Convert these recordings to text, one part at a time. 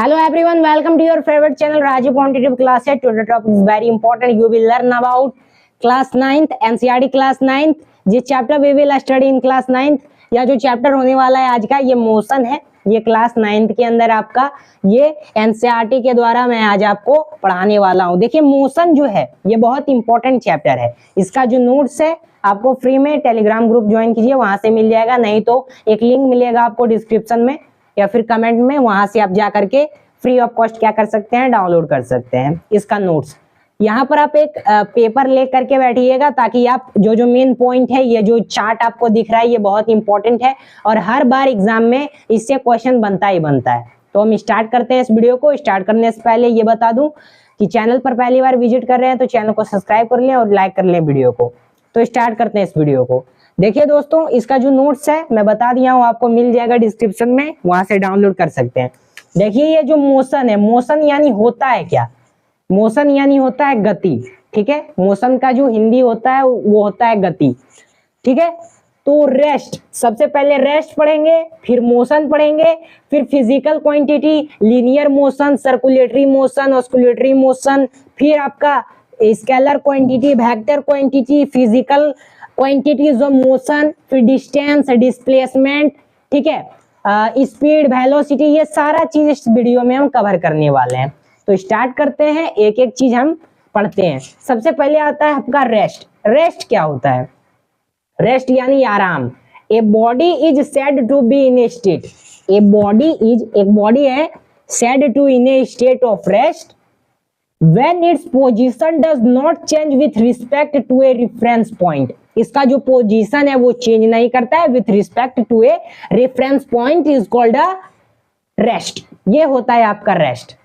Hello everyone, welcome to your favorite channel Raju Quantitative Class. Today topic is very important. You will learn about class 9th NCERT class 9th. जिस chapter we will study in class 9th या जो chapter होने वाला है आज का ये motion है, ये क्लास 9th के अंदर आपका ये NCERT के द्वारा मैं आज आपको पढ़ाने वाला हूँ। देखिए मोशन जो है ये बहुत इंपॉर्टेंट चैप्टर है। इसका जो नोट्स है आपको फ्री में टेलीग्राम ग्रुप ज्वाइन कीजिए, वहां से मिल जाएगा, नहीं तो एक लिंक मिलेगा आपको डिस्क्रिप्शन में या फिर कमेंट में, वहां से आप जा करके फ्री ऑफ कॉस्ट क्या कर सकते हैं, डाउनलोड कर सकते हैं इसका नोट्स। यहाँ पर आप एक पेपर ले करके बैठिएगा ताकि आप जो मेन पॉइंट है, ये जो चार्ट आपको दिख रहा है ये बहुत इंपॉर्टेंट है और हर बार एग्जाम में इससे क्वेश्चन बनता ही बनता है। तो हम स्टार्ट करते हैं इस वीडियो को। स्टार्ट करने से पहले ये बता दूं कि चैनल पर पहली बार विजिट कर रहे हैं तो चैनल को सब्सक्राइब कर लें और लाइक कर लें वीडियो को। तो स्टार्ट करते हैं इस वीडियो को। देखिए दोस्तों, इसका जो नोट्स है मैं बता दिया हूँ, आपको मिल जाएगा डिस्क्रिप्शन में, वहां से डाउनलोड कर सकते हैं। देखिए ये जो मोशन है, मोशन यानी होता है क्या? मोशन यानी होता है गति, ठीक है। मोशन का जो हिंदी होता है वो होता है गति, ठीक है। तो रेस्ट, सबसे पहले रेस्ट पढ़ेंगे, फिर मोशन पढ़ेंगे, फिर physical quantity, linear motion, circulatory motion, oscillatory motion, फिर आपका scalar quantity, vector quantity, physical quantities of motion, फिर डिस्टेंस, डिस्प्लेसमेंट, ठीक है, स्पीड, वेलोसिटी, ये सारा चीज इस वीडियो में हम कवर करने वाले हैं। तो स्टार्ट करते हैं, एक एक चीज हम पढ़ते हैं। सबसे पहले आता है आपका रेस्ट। रेस्ट क्या होता है? रेस्ट यानी आराम। A body is said to be in a state, a body is, एक बॉडी है, said to in a state of rest when its position does not change with respect to a reference point। इसका जो position है वो change नहीं करता है with respect to a reference point is called a rest। ये होता है आपका रेस्ट।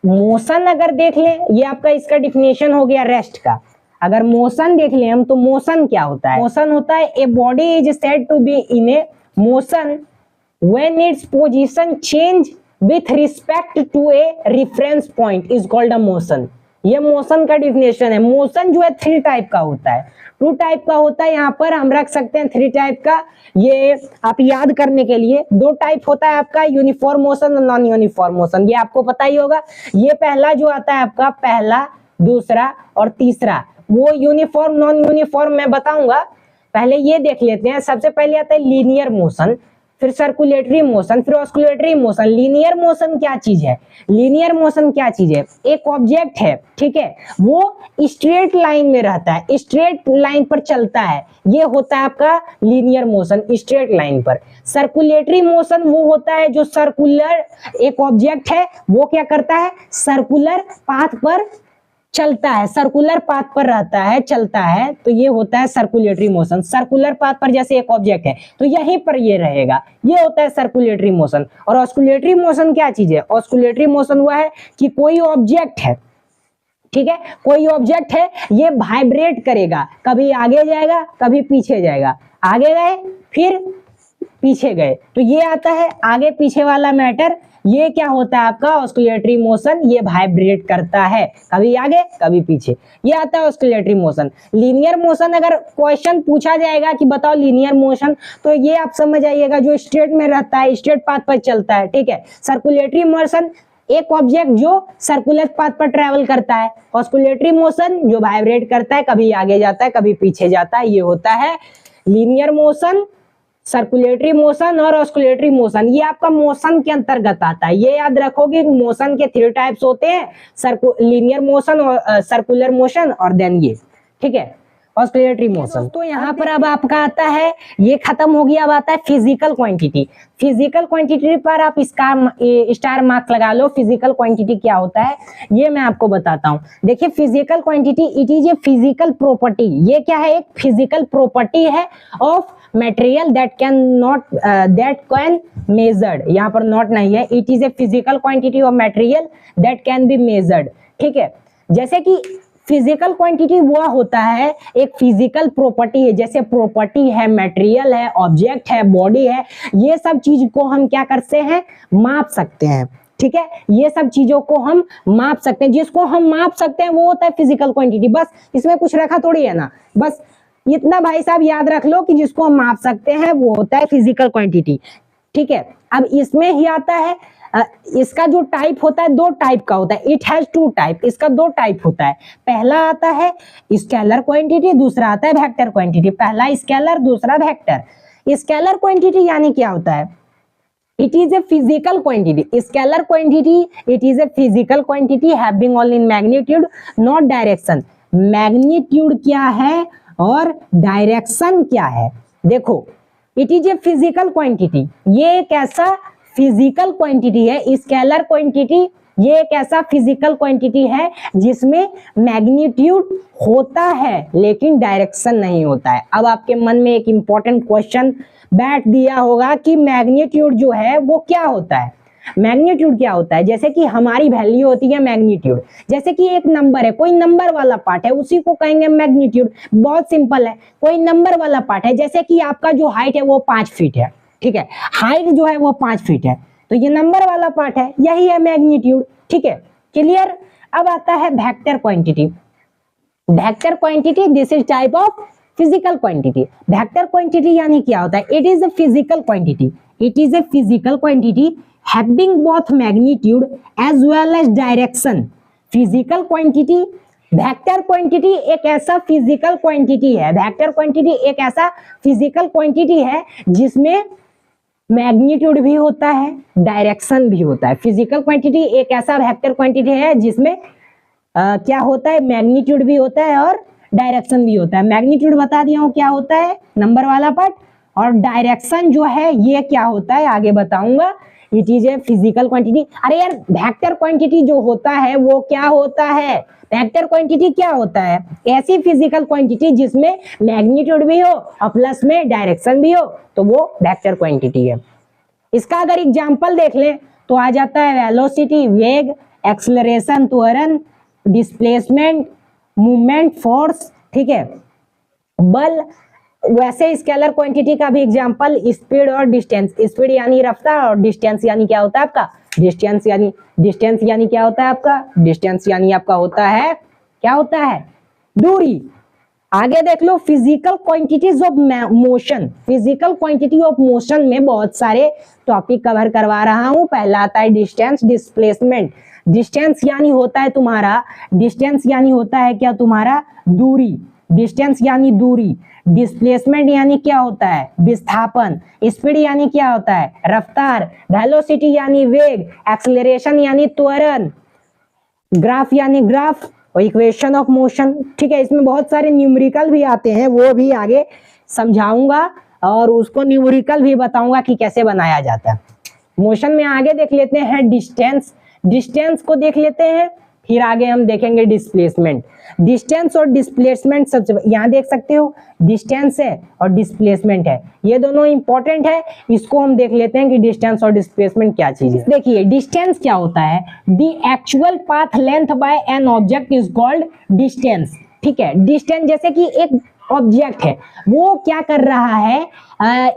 मोशन अगर देख लें, ये आपका इसका डिफिनेशन हो गया रेस्ट का। अगर मोशन देख लें हम तो मोशन क्या होता है? मोशन होता है a body is said to be in a motion when its position change with respect to a reference point is called a motion। ये मोशन का डिफिनेशन है। मोशन जो है 3 टाइप का होता है, 2 टाइप का होता है, यहाँ पर हम रख सकते हैं 3 टाइप का। ये आप याद करने के लिए 2 टाइप होता है आपका, यूनिफॉर्म मोशन और नॉन यूनिफॉर्म मोशन। ये आपको पता ही होगा। ये पहला जो आता है आपका, पहला, दूसरा और तीसरा, वो यूनिफॉर्म नॉन यूनिफॉर्म मैं बताऊंगा। पहले ये देख लेते हैं। सबसे पहले आता है लीनियर मोशन, फिर सर्कुलेटरी मोशन, फिर ऑस्कुलेटरी मोशन। लीनियर मोशन क्या चीज है? लीनियर मोशन क्या चीज है? एक ऑब्जेक्ट है, ठीक है, वो स्ट्रेट लाइन में रहता है, स्ट्रेट लाइन पर चलता है, ये होता है आपका लीनियर मोशन, स्ट्रेट लाइन पर। सर्कुलेटरी मोशन वो होता है जो सर्कुलर, एक ऑब्जेक्ट है वो क्या करता है, सर्कुलर पाथ पर चलता है, सर्कुलर पाथ पर रहता है, चलता है, तो ये होता है सर्कुलेटरी मोशन। सर्कुलर पाथ पर जैसे एक ऑब्जेक्ट है तो यहीं पर ये रहेगा, ये होता है सर्कुलेटरी मोशन। और ऑस्कुलेटरी मोशन क्या चीज है? ऑस्कुलेटरी मोशन हुआ है कि कोई ऑब्जेक्ट है, ठीक है, कोई ऑब्जेक्ट है, ये वाइब्रेट करेगा, कभी आगे जाएगा कभी पीछे जाएगा, आगे गए फिर पीछे गए, तो ये आता है आगे पीछे वाला मैटर। ये क्या होता है आपका ऑस्कुलेटरी मोशन, ये वाइब्रेट करता है, कभी आगे कभी पीछे, ये आता है ऑस्कुलेटरी मोशन। लीनियर मोशन, अगर क्वेश्चन पूछा जाएगा कि बताओ लीनियर मोशन, तो ये आप समझ आइएगा जो स्ट्रेट में रहता है, स्ट्रेट पाथ पर चलता है, ठीक है। सर्कुलेटरी मोशन, एक ऑब्जेक्ट जो सर्कुलर पाथ पर ट्रेवल करता है। ऑस्कुलेटरी मोशन जो वाइब्रेट करता है, कभी आगे जाता है कभी पीछे जाता है, ये होता है लीनियर मोशन, सर्कुलेटरी मोशन और ऑस्कुलेटरी मोशन। ये आपका मोशन के अंतर्गत आता है। ये याद रखोगे मोशन के 3 टाइप्स होते हैं, लीनियर मोशन और सर्कुलर मोशन और देन ये, ठीक है, ऑस्कुलेटरी मोशन। तो यहाँ पर अब आपका आता है, ये खत्म हो गया, अब आता है फिजिकल क्वांटिटी। फिजिकल क्वांटिटी पर आप स्टार मार्क लगा लो। फिजिकल क्वांटिटी क्या होता है ये मैं आपको बताता हूँ। देखिए physical quantity, it is a physical property. ये क्या है? एक फिजिकल प्रॉपर्टी है of material that can measured. यहाँ पर नॉट नहीं है, it is a physical quantity of material that can be measured, ठीक है। जैसे कि फिजिकल क्वांटिटी वो होता है, एक फिजिकल प्रॉपर्टी है, जैसे प्रॉपर्टी है, मटेरियल है, ऑब्जेक्ट है, बॉडी है, ये सब चीज को हम क्या करते हैं, माप सकते हैं, ठीक है। ये सब चीजों को हम माप सकते हैं, जिसको हम माप सकते हैं वो होता है फिजिकल क्वांटिटी। बस इसमें कुछ रखा थोड़ी है ना, बस इतना भाई साहब याद रख लो कि जिसको हम माप सकते हैं वो होता है फिजिकल क्वांटिटी, ठीक है। अब इसमें ही आता है इसका जो टाइप होता है दो टाइप का होता है, इट हैज टू टाइप, इसका दो टाइप होता है। पहला आता है स्केलर क्वांटिटी, दूसरा आता है वेक्टर क्वांटिटी। पहला स्केलर, दूसरा वेक्टर। स्केलर क्वांटिटी यानी क्या होता है? It is a physical quantity. Scalar quantity, it is a physical quantity having only magnitude, not direction. Magnitude क्या है और डायरेक्शन क्या है? देखो, it is a physical quantity. ये एक ऐसा फिजिकल क्वांटिटी है, स्केलर क्वांटिटी ये एक ऐसा फिजिकल क्वांटिटी है जिसमें मैग्नीट्यूड होता है लेकिन डायरेक्शन नहीं होता है। अब आपके मन में एक इंपॉर्टेंट क्वेश्चन बैठ दिया होगा कि मैग्नीट्यूड जो है वो क्या होता है? मैग्नीट्यूड क्या होता है? जैसे कि हमारी वैल्यू होती है मैग्नीट्यूड, जैसे कि एक नंबर है, कोई नंबर वाला पार्ट है उसी को कहेंगे मैग्नीट्यूड। बहुत सिंपल है, कोई नंबर वाला पार्ट है, जैसे कि आपका जो हाइट है वो 5 फीट है, ठीक है, हाइट जो है वो 5 फीट है, तो ये नंबर वाला पार्ट है, यही है मैग्नीट्यूड, ठीक है, क्लियर। अब आता है vector quantity. Vector quantity this is type of physical quantity. Vector quantity यानी क्या होता है? It is a physical quantity, it is a physical quantity having both magnitude as well as direction. Physical quantity, vector quantity एक ऐसा physical quantity है, vector quantity एक ऐसा physical quantity है जिसमें मैग्नीट्यूड भी होता है, डायरेक्शन भी होता है। फिजिकल क्वांटिटी एक ऐसा वेक्टर क्वांटिटी है जिसमें क्या होता है? मैग्नीट्यूड भी होता है और डायरेक्शन भी होता है। मैग्नीट्यूड बता दिया हूं क्या होता है, नंबर वाला पार्ट, और डायरेक्शन जो है ये क्या होता है आगे बताऊंगा। It is a physical quantity. अरे यार, वेक्टर क्वांटिटी जो होता है वो क्या होता है? वेक्टर क्वांटिटी क्या होता है? ऐसी फिजिकल क्वांटिटी जिसमें मैग्नीट्यूड भी हो और प्लस में डायरेक्शन भी हो, तो वो वेक्टर क्वांटिटी है। इसका अगर एग्जांपल देख लें तो आ जाता है वेलोसिटी वेग, एक्सेलरेशन त्वरण, डिस्प्लेसमेंट, मूवमेंट फोर्स, ठीक है, बल। वैसे स्केलर क्वांटिटी का भी एग्जांपल स्पीड और डिस्टेंस। स्पीड यानी रफ्तार और डिस्टेंस यानी क्या होता है आपका? डिस्टेंस यानी क्या होता है आपका? डिस्टेंस यानी आपका होता है, क्या होता है? दूरी। आगे देख लो physical quantities of motion. Physical quantity of motion में बहुत सारे टॉपिक कवर करवा रहा हूं। पहला आता है डिस्टेंस, डिस्प्लेसमेंट। डिस्टेंस यानी होता है तुम्हारा, डिस्टेंस यानी होता है क्या तुम्हारा? दूरी। डिस्टेंस यानी दूरी। डिस्प्लेसमेंट यानी क्या होता है? विस्थापन। स्पीड यानी क्या होता है? रफ्तार। वेलोसिटी यानी वेग। एक्सेलरेशन यानी त्वरण। ग्राफ यानी ग्राफ और इक्वेशन ऑफ मोशन, ठीक है। इसमें बहुत सारे न्यूमेरिकल भी आते हैं, वो भी आगे समझाऊंगा और उसको न्यूमेरिकल भी बताऊंगा कि कैसे बनाया जाता है। मोशन में आगे देख लेते हैं डिस्टेंस। डिस्टेंस को देख लेते हैं, फिर आगे हम देखेंगे डिस्प्लेसमेंट। डिस्टेंस और डिस्प्लेसमेंट सबसे यहाँ देख सकते हो, डिस्टेंस है और डिस्प्लेसमेंट है, ये दोनों इंपॉर्टेंट है। इसको हम देख लेते हैं कि डिस्टेंस और डिस्प्लेसमेंट क्या चीज है। देखिए डिस्टेंस क्या होता है? The actual path length bye an object is called distance, ठीक है। डिस्टेंस जैसे कि एक ऑब्जेक्ट है, वो क्या कर रहा है?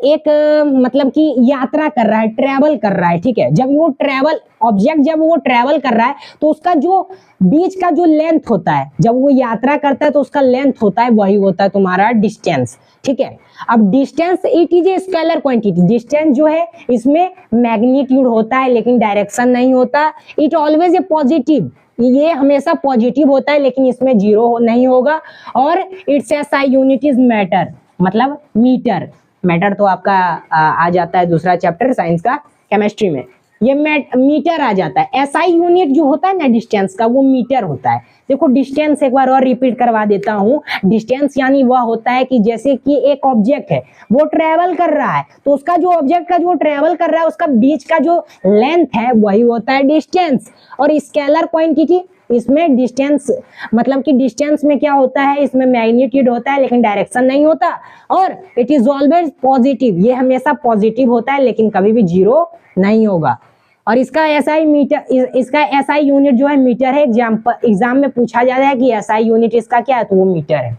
एक मतलब कि यात्रा कर रहा है, ट्रेवल कर रहा है, ठीक है। जब वो ट्रेवल ऑब्जेक्ट जब वो ट्रेवल कर रहा है तो उसका जो बीच का जो लेंथ होता है, जब वो यात्रा करता है तो उसका लेंथ होता है, वही होता है तुम्हारा डिस्टेंस, ठीक है। अब distance it is a scalar quantity. Distance जो है इसमें मैग्नीट्यूड होता है लेकिन डायरेक्शन नहीं होता। इट ऑलवेज ए पॉजिटिव, ये हमेशा पॉजिटिव होता है लेकिन इसमें जीरो नहीं होगा। और it's SI unit is matter, मतलब मीटर। मैटर तो आपका आ जाता है दूसरा चैप्टर साइंस का, केमिस्ट्री में ये मीटर आ जाता है। एसआई यूनिट जो होता है ना डिस्टेंस का, वो मीटर होता है। देखो डिस्टेंस एक बार और रिपीट करवा देता हूँ। डिस्टेंस यानी वह होता है कि जैसे कि एक ऑब्जेक्ट है वो ट्रेवल कर रहा है, तो उसका जो ऑब्जेक्ट का जो ट्रेवल कर रहा है उसका बीच का जो लेंथ है वही होता है डिस्टेंस। और स्केलर क्वांटिटी, इसमें डिस्टेंस मतलब कि डिस्टेंस में क्या होता है? इसमें मैग्नीट्यूड होता है लेकिन डायरेक्शन नहीं होता। और इट इज ऑलवेज पॉजिटिव, ये हमेशा पॉजिटिव होता है लेकिन कभी भी जीरो नहीं होगा। और इसका एसआई मीटर, इसका एसआई यूनिट जो है मीटर है। एग्जाम में पूछा जा रहा है कि एसआई यूनिट इसका क्या है, तो वो मीटर है।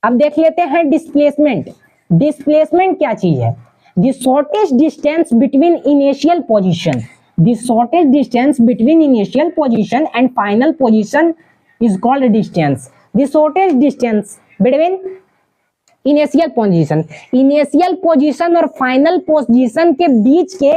अब देख लेते हैं डिस्प्लेसमेंट। डिस्प्लेसमेंट क्या चीज है? The shortest distance between initial position, the shortest distance between initial position and final position is called distance. The shortest distance between initial position और फाइनल पोजीशन के बीच के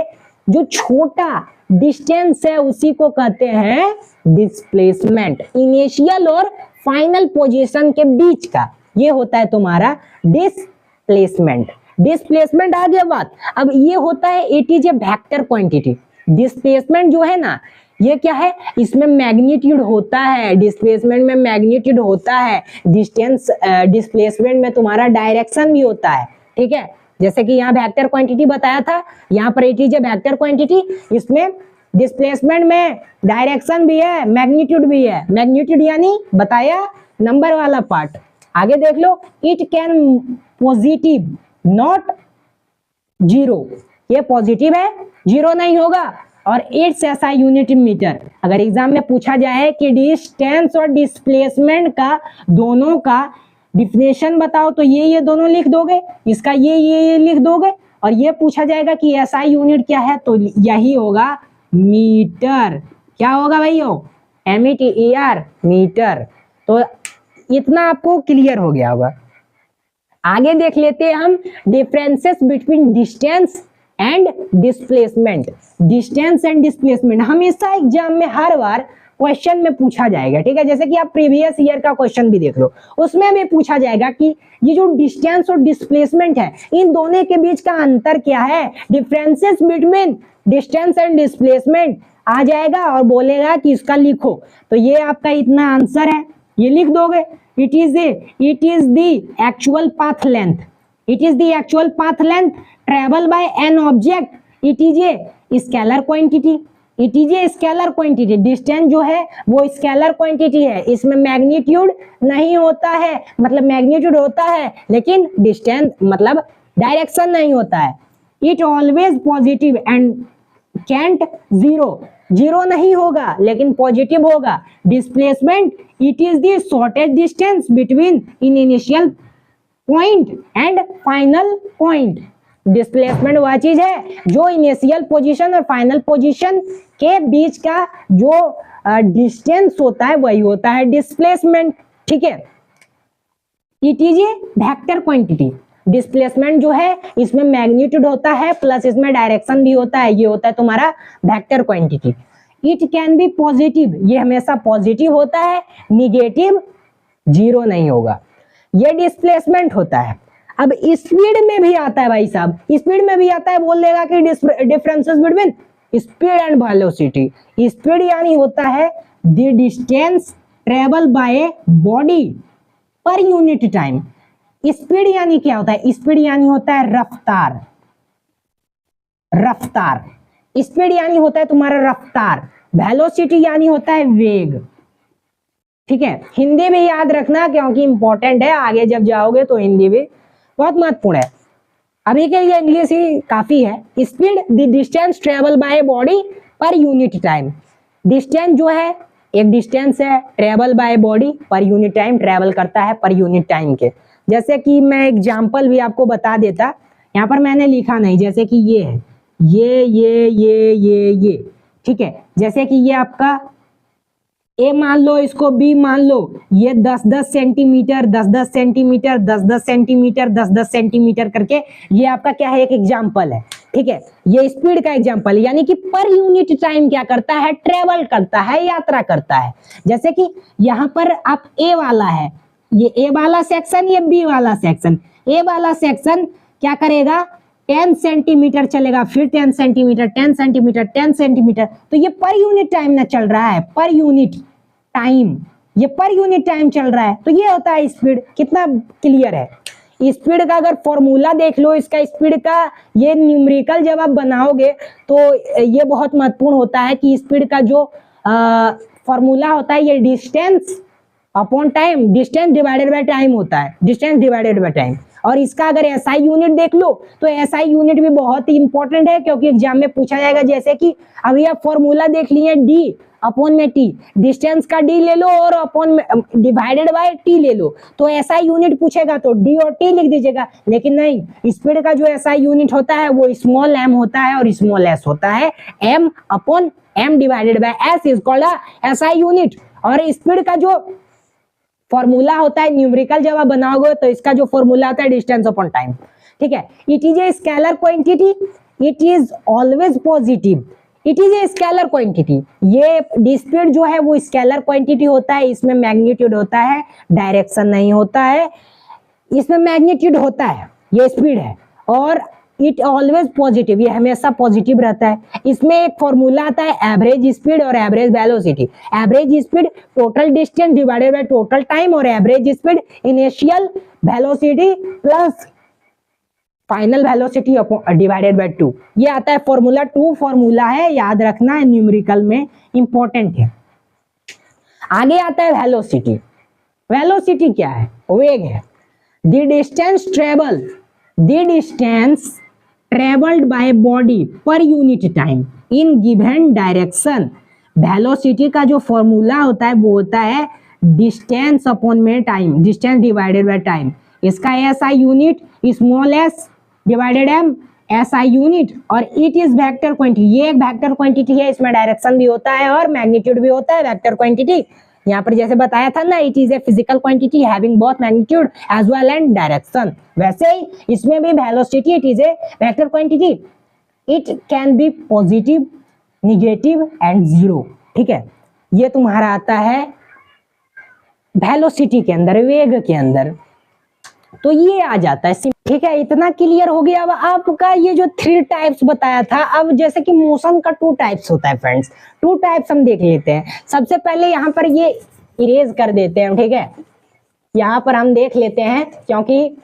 जो छोटा डिस्टेंस है उसी को कहते हैं डिस्प्लेसमेंट। इनिशियल और फाइनल पोजीशन के बीच का ये होता है तुम्हारा डिस्प्लेसमेंट। डिस्प्लेसमेंट आ गया बात। अब ये होता है it is a vector quantity. Displacement जो है ना ये क्या है, इसमें मैग्नीट्यूड होता है, डिस्प्लेसमेंट में मैग्नीट्यूड होता है, डिस्टेंस डिस्प्लेसमेंट में तुम्हारा डायरेक्शन भी होता है। ठीक है, जैसे कि यहाँ वेक्टर क्वांटिटी बताया था, यहाँ पर it is a vector quantity, इसमें डिस्प्लेसमेंट में डायरेक्शन भी है, मैग्नीट्यूड भी है। मैग्नीट्यूड यानी बताया नंबर वाला पार्ट। आगे देख लो, it can positive not zero, ये पॉजिटिव है, जीरो नहीं होगा। और इट्स ऐसा यूनिट मीटर। अगर एग्जाम में पूछा जाए कि डिस्टेंस और डिस्प्लेसमेंट का दोनों का डिफिनेशन बताओ तो ये दोनों लिख दोगे, इसका ये लिख दोगे। और ये पूछा जाएगा कि एसआई यूनिट क्या है तो यही होगा मीटर। क्या होगा भाइयों, METER, मीटर। तो इतना आपको क्लियर हो गया होगा। आगे देख लेते हैं हम differences between distance and displacement. Distance and displacement हमेशा एग्जाम में हर बार क्वेश्चन में पूछा जाएगा। ठीक है, जैसे कि आप प्रीवियस ईयर का क्वेश्चन भी देख लो, उसमें भी पूछा जाएगा कि ये जो डिस्टेंस और डिस्प्लेसमेंट है इन दोनों के बीच का अंतर क्या है। Differences between distance and displacement आ जाएगा और बोलेगा कि इसका लिखो। तो ये आपका इतना आंसर है, ये लिख दोगे। It is the actual path length, it is the actual path length travel by an object. It is a scalar quantity, it is a scalar quantity. Distance जो है वो स्केलर क्वांटिटी है, इसमें मैग्नीट्यूड नहीं होता है, मतलब मैग्नीट्यूड होता है लेकिन डिस्टेंस मतलब डायरेक्शन नहीं होता है। It always positive and can't zero, zero नहीं होगा लेकिन पॉजिटिव होगा। Displacement it is the shortest distance between in initial point and final point. Displacement वह चीज है जो इनिशियल पोजीशन और फाइनल पोजीशन के बीच का जो डिस्टेंस होता है वही होता है डिस्प्लेसमेंट। ठीक है, it is a vector quantity. Displacement जो है इसमें मैग्नीट्यूड होता है प्लस इसमें डायरेक्शन भी होता है, ये होता है तुम्हारा vector quantity. It can be positive, ये हमेशा पॉजिटिव होता है, निगेटिव जीरो नहीं होगा। ये डिस्प्लेसमेंट होता है। अब स्पीड में भी आता है भाई साहब, स्पीड में भी आता है, बोल देगा कि differences between speed and velocity. Speed यानी होता है the distance travel by body पर यूनिट टाइम। स्पीड यानी क्या होता है, स्पीड यानी होता है रफ्तार, रफ्तार। स्पीड यानी होता है तुम्हारा रफ्तार, वेलोसिटी यानी होता है वेग। ठीक है, हिंदी भी याद रखना क्योंकि इंपॉर्टेंट है, आगे जब जाओगे तो हिंदी भी बहुत महत्वपूर्ण है। अभी के लिए इंग्लिश ही काफी है। Speed the distance travel by body पर यूनिट टाइम। डिस्टेंस जो है एक डिस्टेंस है, ट्रेवल बाय बॉडी पर यूनिट टाइम, ट्रेवल करता है पर यूनिट टाइम के। जैसे कि मैं एग्जाम्पल भी आपको बता देता, यहाँ पर मैंने लिखा नहीं, जैसे कि ये है, ये ठीक है। जैसे कि ये आपका ए मान लो, इसको बी मान लो, ये 10-10 सेंटीमीटर 10-10 सेंटीमीटर 10-10 सेंटीमीटर 10-10 सेंटीमीटर करके ये आपका क्या है, एक एग्जाम्पल है। ठीक है, ये स्पीड का एग्जाम्पल, यानी कि पर यूनिट टाइम क्या करता है, ट्रेवल करता है, यात्रा करता है। जैसे कि यहाँ पर आप ए वाला है, ये ए वाला सेक्शन, ये बी वाला सेक्शन। ए वाला सेक्शन क्या करेगा, 10 सेंटीमीटर चलेगा, फिर 10 सेंटीमीटर 10 सेंटीमीटर 10 सेंटीमीटर। तो ये पर यूनिट टाइम ना चल रहा है, पर यूनिट टाइम, ये पर यूनिट टाइम चल रहा है। तो ये होता है स्पीड। कितना क्लियर है। स्पीड का अगर फॉर्मूला देख लो, इसका स्पीड का ये न्यूमेरिकल जब आप बनाओगे तो ये बहुत महत्वपूर्ण होता है कि स्पीड का जो फॉर्मूला होता है ये distance upon time, distance divided by time होता है, डिस्टेंस डिवाइडेड बाय टाइम। और इसका अगर एसआई यूनिट देख लो तो एसआई यूनिट भी बहुत ही इंपॉर्टेंट है, क्योंकि एग्जाम में पूछा जाएगा। जैसे कि अभी आप फॉर्मूला देख लिए डी अपॉन में टी, डिस्टेंस का डी ले लो और अपॉन में डिवाइडेड बाय टी ले लो, तो एसआई यूनिट पूछेगा तो डी और टी लिख दीजिएगा। लेकिन नहीं, स्पीड का जो एसआई यूनिट होता है वो स्मॉल एम होता है और स्मॉल एस होता है। M upon M divided by S is called SI unit. और स्पीड का जो फॉर्मूला होता है न्यूमेरिकल जब आप बनाओगे तो इसका जो फॉर्मूला होता है डिस्टेंस अपॉन टाइम। ठीक है, it is a scalar quantity it is always positive, it is a scalar quantity. ये डी स्पीड जो है वो स्केलर क्वांटिटी होता है, इसमें मैग्नीट्यूड होता है, डायरेक्शन नहीं होता है, इसमें मैग्नीट्यूड होता है, ये स्पीड है, और इट ऑलवेज पॉजिटिव, ये हमेशा पॉजिटिव रहता है। इसमें एक फॉर्मूला आता है एवरेज स्पीड और average velocity. Average speed total distance divided by total time, और average speed initial velocity plus final velocity divided by 2। ये आता है फॉर्मूला, 2 फॉर्मूला है, याद रखना है, न्यूमेरिकल में इंपॉर्टेंट है। आगे आता है वेलोसिटी। वेलोसिटी क्या है? वेग है। The distance travelled by body पर unit time in given direction. Velocity का जो फॉर्मूला होता है वो होता है डिस्टेंस अपॉन में time, distance divided by time. इसका SI unit small S divided M SI unit, और इट इज वेक्टर क्वांटिटी। ये एक वेक्टर क्वांटिटी है, इसमें डायरेक्शन भी होता है और मैग्नीट्यूड भी होता है। वेक्टर क्वांटिटी यहाँ पर जैसे बताया था ना, it is a physical quantity having both magnitude as well and direction. वैसे ही इसमें भी velocity it is a vector quantity, it can be positive, negative and zero. ठीक है, ये तुम्हारा आता है वेलोसिटी के अंदर, वेग के अंदर, तो ये आ जाता है। ठीक है, इतना क्लियर हो गया। अब आपका ये जो 3 टाइप्स बताया था, अब जैसे कि मोशन का 2 टाइप्स होता है फ्रेंड्स, 2 टाइप्स हम देख लेते हैं। सबसे पहले यहाँ पर ये इरेज कर देते हैं, ठीक है, यहाँ पर हम देख लेते हैं क्योंकि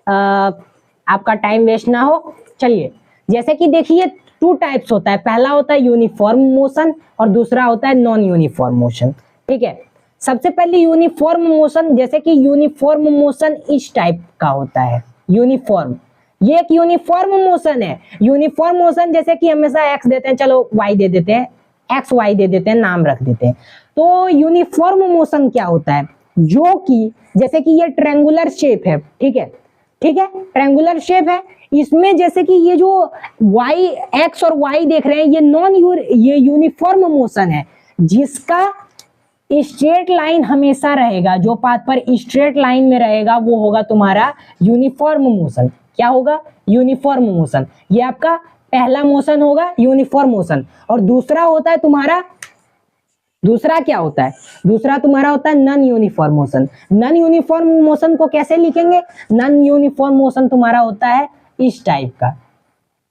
आपका टाइम वेस्ट ना हो। चलिए, जैसे कि देखिए 2 टाइप्स होता है, पहला होता है यूनिफॉर्म मोशन और दूसरा होता है नॉन यूनिफॉर्म मोशन। ठीक है, सबसे पहले यूनिफॉर्म मोशन, जैसे कि यूनिफॉर्म मोशन इस टाइप का होता है। यूनिफॉर्म, ये एक यूनिफॉर्म मोशन है। यूनिफॉर्म मोशन जैसे कि हमेशा एक्स देते हैं, चलो वाई दे देते हैं, एक्स वाई दे देते हैं, नाम रख देते हैं। तो यूनिफॉर्म मोशन क्या होता है? जो कि जैसे कि ये ट्रायंगुलर शेप है, ठीक है, ठीक है, ट्रायंगुलर शेप है, इसमें जैसे कि ये जो वाई, एक्स और वाई देख रहे हैं, ये यूनिफॉर्म मोशन है, जिसका स्ट्रेट लाइन हमेशा रहेगा। जो पाथ पर स्ट्रेट लाइन में रहेगा वो होगा तुम्हारा यूनिफॉर्म मोशन। क्या होगा? Uniform motion. ये आपका पहला मोशन होगा, यूनिफॉर्म मोशन। और दूसरा होता है तुम्हारा, दूसरा क्या होता है? दूसरा तुम्हारा होता है non uniform motion. Non uniform motion को कैसे लिखेंगे? नॉन यूनिफॉर्म मोशन तुम्हारा होता है इस टाइप का,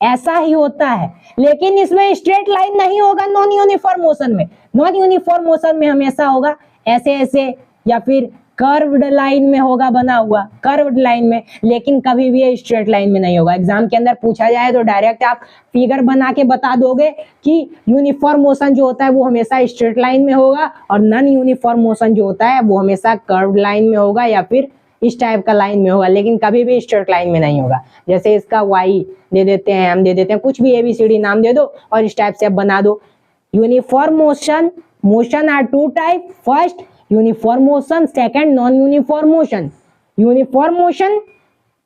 ऐसा ही होता है, लेकिन इसमें स्ट्रेट लाइन नहीं होगा नॉन यूनिफॉर्म मोशन में। नॉन यूनिफॉर्म मोशन में हमेशा होगा ऐसे ऐसे, या फिर कर्व्ड लाइन में होगा बना हुआ, कर्व्ड लाइन में, लेकिन कभी भी स्ट्रेट लाइन में नहीं होगा। एग्जाम के अंदर पूछा जाए तो डायरेक्ट आप फिगर बना के बता दोगे कि यूनिफॉर्म मोशन जो होता है वो हमेशा स्ट्रेट लाइन में होगा, और नॉन यूनिफॉर्म मोशन जो होता है वो हमेशा कर्व्ड लाइन में होगा या फिर इस टाइप का लाइन में होगा, लेकिन कभी भी स्ट्रेट लाइन में नहीं होगा। जैसे इसका वाई दे देते हैं, हम दे देते हैं, कुछ भी ABCD नाम दे दो और इस टाइप से आप बना दो। Uniform motion are 2 type, first uniform motion, second non uniform motion. Uniform motion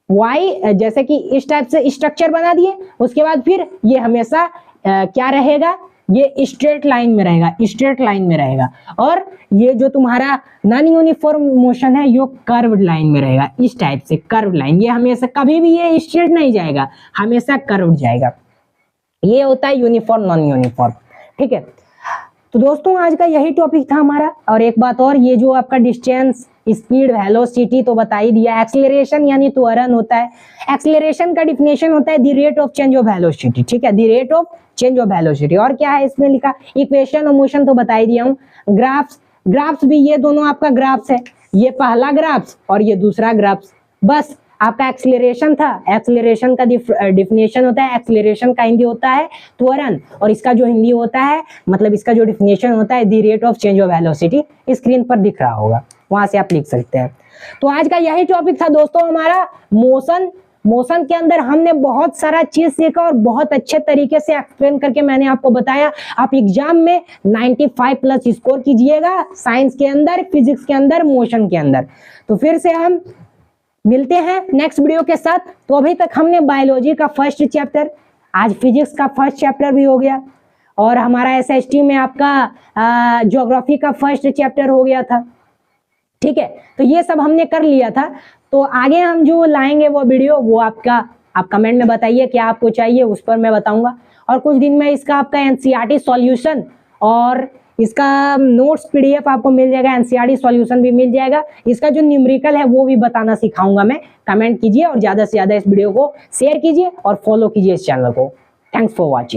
why, जैसे कि इस टाइप से स्ट्रक्चर बना दिए, उसके बाद फिर ये हमेशा क्या रहेगा? ये स्ट्रेट लाइन में रहेगा, स्ट्रेट लाइन में रहेगा। और ये जो तुम्हारा नॉन यूनिफॉर्म मोशन है ये कर्व्ड लाइन में रहेगा, इस टाइप से कर्व्ड लाइन। ये हमेशा कभी भी ये स्ट्रेट नहीं जाएगा, हमेशा कर्व्ड जाएगा। ये होता है यूनिफॉर्म नॉन यूनिफॉर्म। ठीक है, तो दोस्तों आज का यही टॉपिक था हमारा। और एक बात और, ये जो आपका डिस्टेंस, स्पीड, वेलोसिटी तो बता ही दिया। एक्सीलरेशन यानी त्वरण होता है। एक्सीलरेशन का डिफिनेशन होता है the rate of change of velocity. ठीक है, the rate of change of velocity. और क्या है इसमें लिखा? इक्वेशन और मोशन तो बता ही दिया हूँ। ग्राफ्स भी, ये दोनों आपका ग्राफ्स है, ये पहला ग्राफ्स और ये दूसरा ग्राफ्स। बस आपका एक्सीलरेशन था, एक्सीलरेशन का डिफिनेशन होता है, एक्सीलरेशन का हिंदी होता है त्वरण, और इसका जो हिंदी होता है, मतलब इसका जो डिफिनेशन होता है the rate of change of velocity. Screen पर दिख रहा होगा, वहां से आप लिख सकते हैं। तो आज का यही टॉपिक था दोस्तों हमारा, मोशन के अंदर हमने बहुत सारा चीज सीखा और बहुत अच्छे तरीके से एक्सप्लेन करके मैंने आपको बताया। आप एग्जाम में 95+ स्कोर कीजिएगा, साइंस के अंदर, फिजिक्स के अंदर, मोशन के अंदर। तो फिर से हम मिलते हैं नेक्स्ट वीडियो के साथ। तो अभी तक हमने बायोलॉजी का फर्स्ट चैप्टर, आज फिजिक्स का फर्स्ट चैप्टर भी हो गया, और हमारा SST में आपका ज्योग्राफी का फर्स्ट चैप्टर हो गया था। ठीक है, तो ये सब हमने कर लिया था। तो आगे हम जो लाएंगे वो वीडियो, वो आपका आप कमेंट में बताइए क्या आपको चाहिए, उस पर मैं बताऊंगा। और कुछ दिन में इसका आपका एनसीईआरटी सॉल्यूशन और इसका नोट्स पीडीएफ आपको मिल जाएगा, एनसीईआरटी सॉल्यूशन भी मिल जाएगा। इसका जो न्यूमेरिकल है वो भी बताना सिखाऊंगा मैं। कमेंट कीजिए और ज्यादा से ज्यादा इस वीडियो को शेयर कीजिए और फॉलो कीजिए इस चैनल को। Thanks for watching.